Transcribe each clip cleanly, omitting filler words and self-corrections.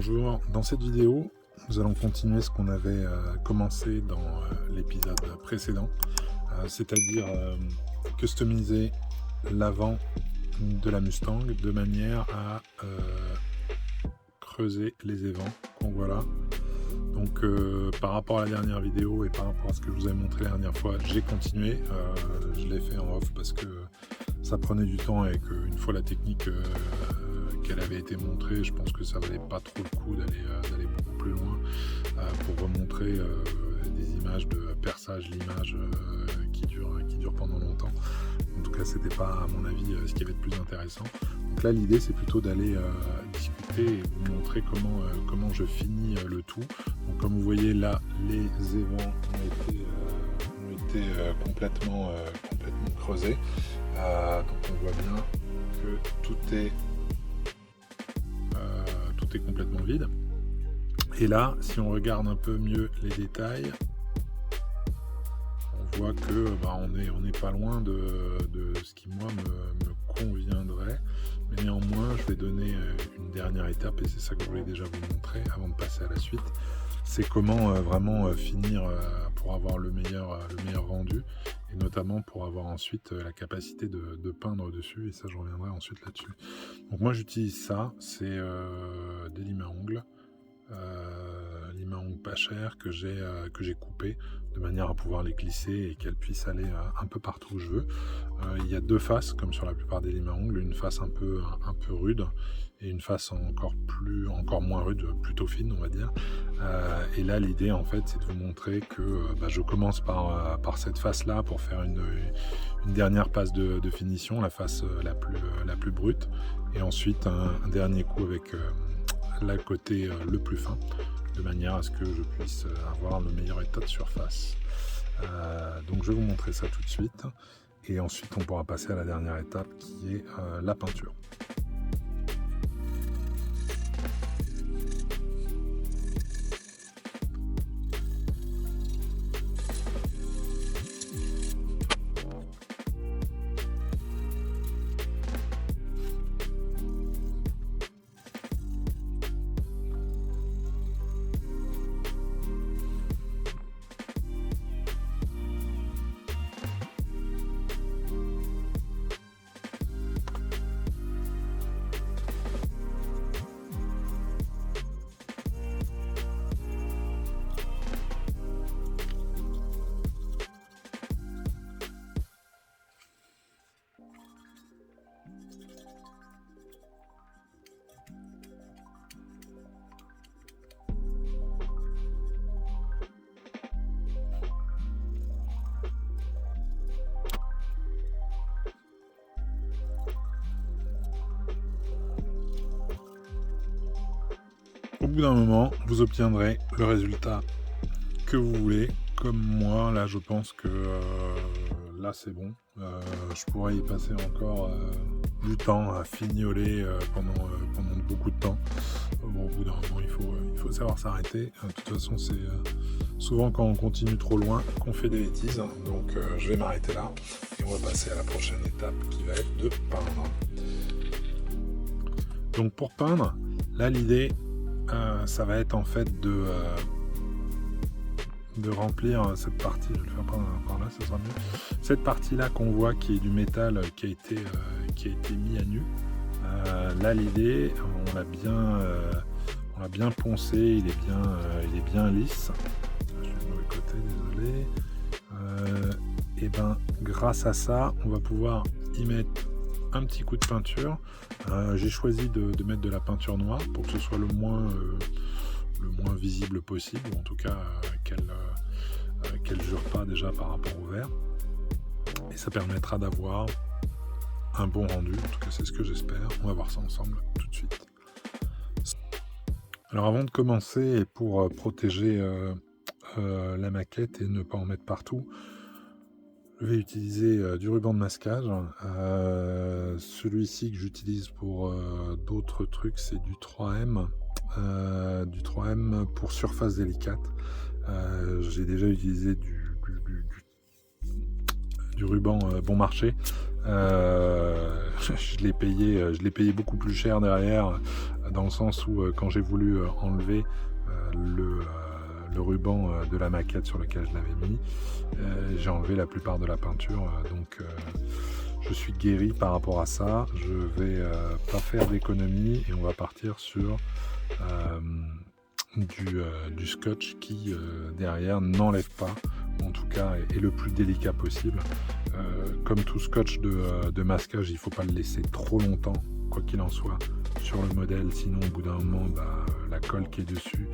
Bonjour, dans cette vidéo, nous allons continuer ce qu'on avait commencé dans l'épisode précédent, c'est-à-dire customiser l'avant de la Mustang de manière à creuser les évents qu'on voit là. Donc par rapport à la dernière vidéo et par rapport à ce que je vous avais montré la dernière fois, j'ai continué, je l'ai fait en off parce que ça prenait du temps et qu'une fois la technique qu'elle avait été montrée, je pense que ça valait pas trop le coup d'aller beaucoup plus loin pour remontrer des images de perçage, l'image qui dure pendant longtemps. En tout cas, c'était pas à mon avis ce qui avait de plus intéressant. Donc là, l'idée c'est plutôt d'aller discuter et vous montrer comment je finis le tout. Donc comme vous voyez là, les évents ont été complètement creusés. Donc on voit bien que tout est complètement vide. Et là, si on regarde un peu mieux les détails, on voit que on n'est pas loin de ce qui moi me conviendrait. Mais néanmoins, je vais donner une dernière étape et c'est ça que je voulais déjà vous montrer avant de passer à la suite. C'est comment vraiment finir pour avoir le meilleur rendu et notamment pour avoir ensuite la capacité de peindre dessus, et ça je reviendrai ensuite là-dessus. Donc moi j'utilise ça, c'est des limes à ongles, pas cher que j'ai coupé de manière à pouvoir les glisser et qu'elles puissent aller un peu partout où je veux. Il y a deux faces comme sur la plupart des limes à ongles, une face un peu rude et une face encore moins rude, plutôt fine on va dire. Et là l'idée en fait c'est de vous montrer que je commence par cette face là pour faire une dernière passe de finition, la face la plus brute, et ensuite un dernier coup avec la côté le plus fin, de manière à ce que je puisse avoir le meilleur état de surface. Donc je vais vous montrer ça tout de suite et ensuite on pourra passer à la dernière étape qui est la peinture. Au bout d'un moment, vous obtiendrez le résultat que vous voulez. Comme moi, là, je pense que là, c'est bon. Je pourrais y passer encore du temps à fignoler pendant beaucoup de temps. Bon, au bout d'un moment, il faut savoir s'arrêter. De toute façon, c'est souvent quand on continue trop loin qu'on fait des bêtises. Donc, je vais m'arrêter là. Et on va passer à la prochaine étape qui va être de peindre. Donc, pour peindre, là, l'idée... ça va être en fait de remplir cette partie, je vais le faire par là, ça sera mieux. Cette partie là qu'on voit qui est du métal qui a été mis à nu. Là l'idée, on l'a bien poncé, il est bien lisse. Je vais du mauvais côté, désolé. Et grâce à ça, on va pouvoir y mettre un petit coup de peinture. J'ai choisi de mettre de la peinture noire pour que ce soit le moins visible possible, ou en tout cas qu'elle jure pas déjà par rapport au vert, et ça permettra d'avoir un bon rendu. En tout cas c'est ce que j'espère. On va voir ça ensemble tout de suite. Alors avant de commencer, et pour protéger la maquette et ne pas en mettre partout, je vais utiliser du ruban de masquage. Celui-ci que j'utilise pour d'autres trucs, c'est du 3M. Du 3M pour surface délicate. J'ai déjà utilisé du du ruban bon marché. Je l'ai payé beaucoup plus cher derrière, dans le sens où quand j'ai voulu enlever le ruban de la maquette sur lequel je l'avais mis, j'ai enlevé la plupart de la peinture, donc je suis guéri par rapport à ça. Je vais pas faire d'économie et on va partir sur du scotch qui derrière n'enlève pas, en tout cas est le plus délicat possible. Comme tout scotch de masquage, il ne faut pas le laisser trop longtemps, quoi qu'il en soit, sur le modèle, sinon au bout d'un moment la colle qui est dessus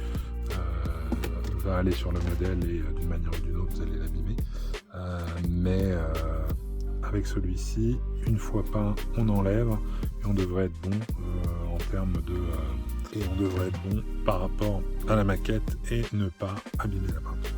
va aller sur le modèle et d'une manière ou d'une autre vous allez l'abîmer. Mais avec celui-ci, une fois peint, on enlève et on devrait être bon en termes de... et on devrait être bon par rapport à la maquette et ne pas abîmer la peinture.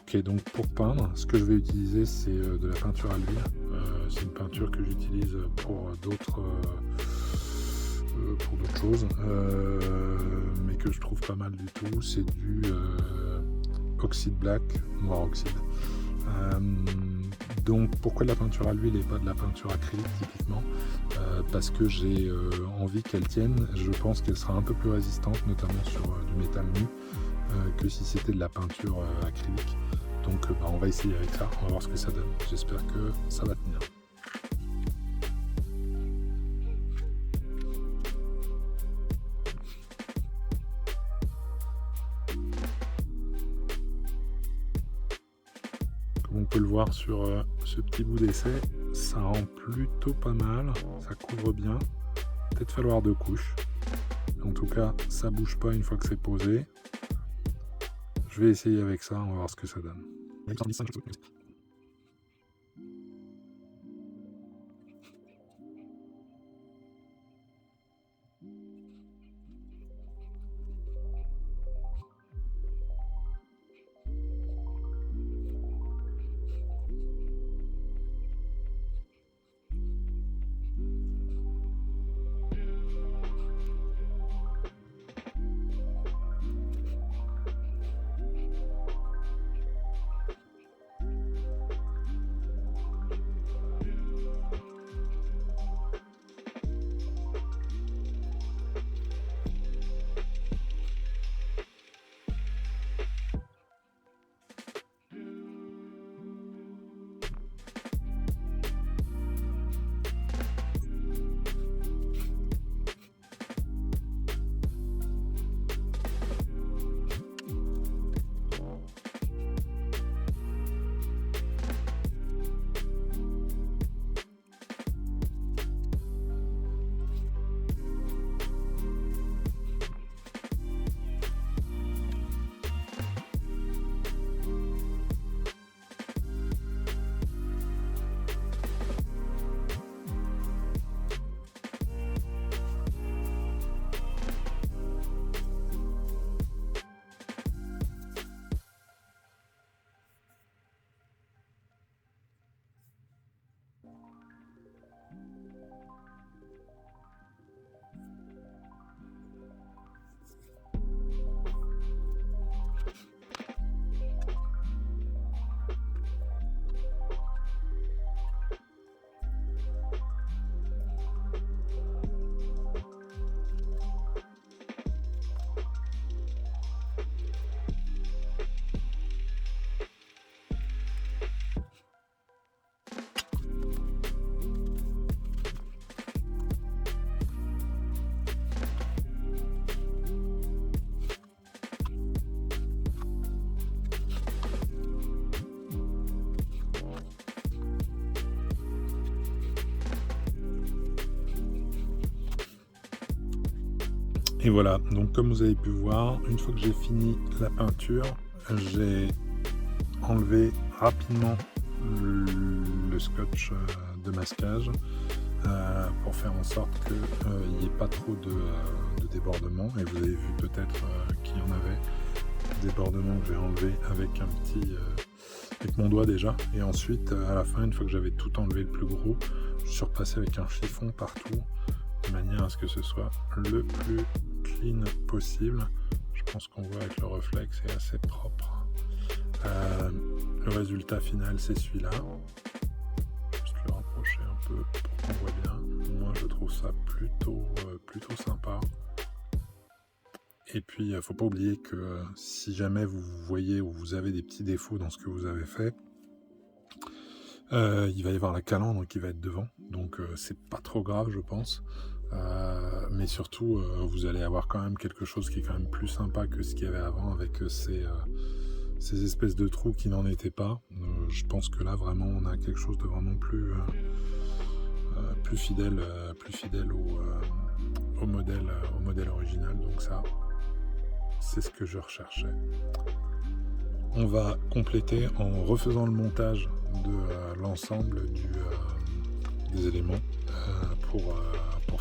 Ok, donc pour peindre, ce que je vais utiliser, c'est de la peinture à l'huile. C'est une peinture que j'utilise pour d'autres choses, mais que je trouve pas mal du tout. C'est du oxyde black, noir oxyde. Donc pourquoi de la peinture à l'huile et pas de la peinture acrylique typiquement? Parce que j'ai envie qu'elle tienne. Je pense qu'elle sera un peu plus résistante, notamment sur du métal nu, que si c'était de la peinture acrylique. Donc on va essayer avec ça, on va voir ce que ça donne. J'espère que ça va tenir. Comme on peut le voir sur ce petit bout d'essai, ça rend plutôt pas mal, ça couvre bien. Peut-être falloir 2 couches. En tout cas, ça bouge pas une fois que c'est posé. Je vais essayer avec ça, on va voir ce que ça donne. Et voilà, donc comme vous avez pu voir, une fois que j'ai fini la peinture, j'ai enlevé rapidement le scotch de masquage pour faire en sorte qu'il n'y ait pas trop de débordement. Et vous avez vu peut-être qu'il y en avait, débordement que j'ai enlevé avec avec mon doigt déjà. Et ensuite, à la fin, une fois que j'avais tout enlevé le plus gros, je suis repassé avec un chiffon partout, de manière à ce que ce soit le plus clean possible. Je pense qu'on voit avec le reflet que c'est assez propre. Le résultat final, c'est celui-là. Juste le rapprocher un peu pour qu'on voit bien. Moi, je trouve ça plutôt sympa. Et puis, il ne faut pas oublier que si jamais vous voyez ou vous avez des petits défauts dans ce que vous avez fait, il va y avoir la calandre qui va être devant. Donc, c'est pas trop grave, je pense. Mais surtout, vous allez avoir quand même quelque chose qui est quand même plus sympa que ce qu'il y avait avant avec ces espèces de trous qui n'en étaient pas. Je pense que là, vraiment, on a quelque chose de vraiment plus fidèle au modèle original. Donc ça, c'est ce que je recherchais. On va compléter en refaisant le montage de l'ensemble des éléments pour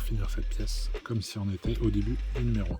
finir cette pièce comme si on était au début du numéro 1.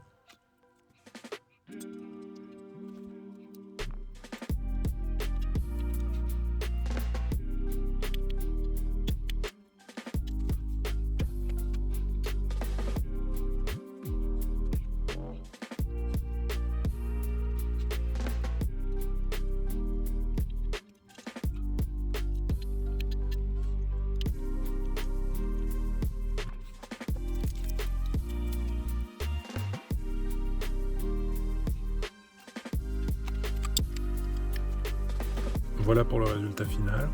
Voilà pour le résultat final.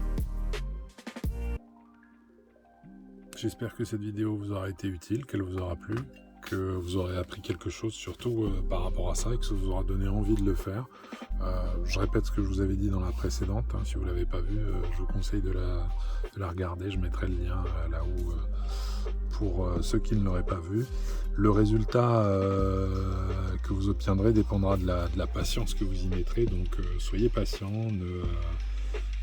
J'espère que cette vidéo vous aura été utile, qu'elle vous aura plu, que vous aurez appris quelque chose, surtout par rapport à ça, et que ça vous aura donné envie de le faire. Je répète ce que je vous avais dit dans la précédente. Si vous ne l'avez pas vue, je vous conseille de la regarder. Je mettrai le lien là-haut pour ceux qui ne l'auraient pas vu. Le résultat que vous obtiendrez dépendra de la patience que vous y mettrez. Donc soyez patient,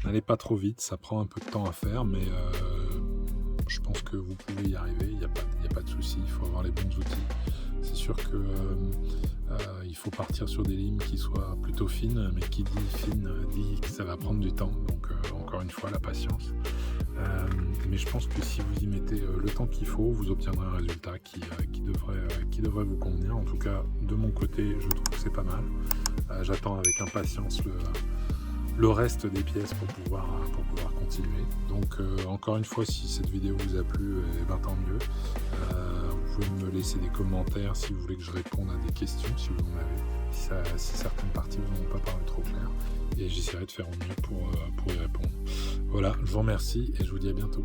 n'allez pas trop vite. Ça prend un peu de temps à faire, mais je pense que vous pouvez y arriver. Il n'y a pas de souci. Il faut avoir les bons outils. C'est sûr que il faut partir sur des limes qui soient plutôt fines, mais qui dit fine dit que ça va prendre du temps. Donc encore une fois, la patience. Mais je pense que si vous y mettez le temps qu'il faut, vous obtiendrez un résultat qui devrait vous convenir. En tout cas, de mon côté, je trouve que c'est pas mal. J'attends avec impatience le reste des pièces pour pouvoir continuer. Donc encore une fois, si cette vidéo vous a plu, tant mieux. Vous pouvez me laisser des commentaires si vous voulez que je réponde à des questions, si vous en avez, si certaines parties vous n'ont pas paru trop claires, et j'essaierai de faire au mieux pour y répondre. Voilà, je vous remercie et je vous dis à bientôt.